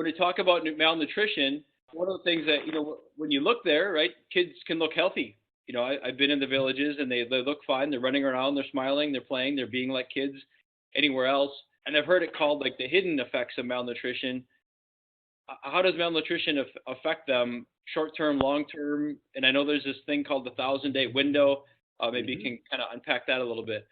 when we talk about malnutrition, one of the things that, when you look there, right, kids can look healthy. I've been in the villages and they look fine. They're running around, they're smiling, they're playing, they're being like kids anywhere else. And I've heard it called like the hidden effects of malnutrition. How does malnutrition affect them short term, long term? And I know there's this thing called the 1,000-day window. Maybe you Mhm. can kind of unpack that a little bit.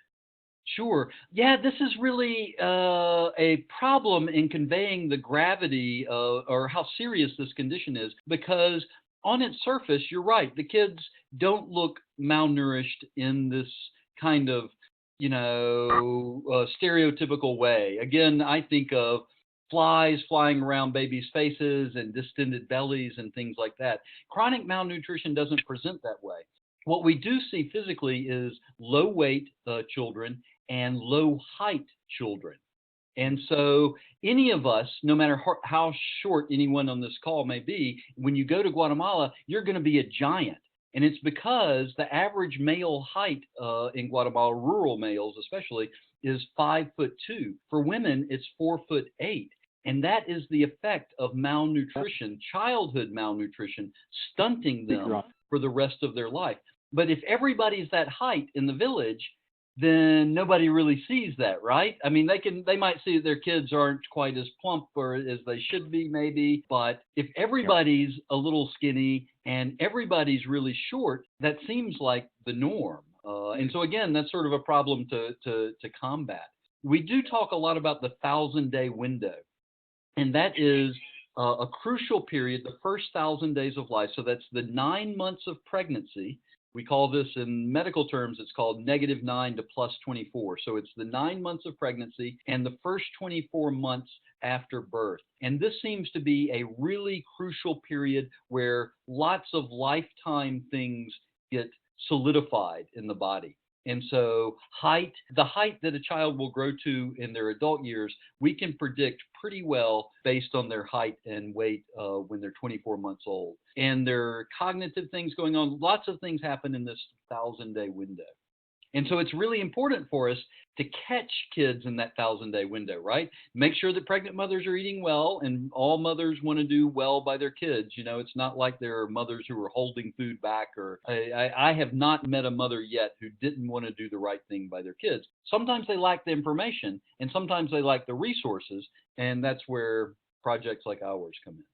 Sure. Yeah, this is really a problem in conveying the gravity or how serious this condition is because on its surface, you're right. The kids don't look malnourished in this kind of, stereotypical way. Again, I think of flies flying around babies' faces and distended bellies and things like that. Chronic malnutrition doesn't present that way. What we do see physically is low weight children and low height children. And so, any of us, no matter how short anyone on this call may be, when you go to Guatemala, you're going to be a giant. And it's because the average male height in Guatemala, rural males especially, is 5'2". For women, it's 4'8". And that is the effect of That's malnutrition, childhood malnutrition, stunting big them drop. for the rest of their life. But if everybody's that height in the village, then nobody really sees that, right? I mean, they might see that their kids aren't quite as plump or as they should be, maybe. But if Yep. everybody's a little skinny and everybody's really short, that seems like the norm. And so again, that's sort of a problem to combat. We do talk a lot about the 1,000-day window, and that is a crucial period, the first 1,000 days of life. So that's the 9 months of pregnancy. We call this in medical terms, it's called -9 to +24. So it's the 9 months of pregnancy and the first 24 months after birth. And this seems to be a really crucial period where lots of lifetime things get solidified in the body. And so, the height that a child will grow to in their adult years, we can predict pretty well based on their height and weight when they're 24 months old. And there are cognitive things going on. Lots of things happen in this 1,000-day window. And so it's really important for us to catch kids in that 1,000-day window, right? Make sure that pregnant mothers are eating well, and all mothers want to do well by their kids. It's not like there are mothers who are holding food back, or I have not met a mother yet who didn't want to do the right thing by their kids. Sometimes they lack the information, and sometimes they lack the resources, and that's where projects like ours come in.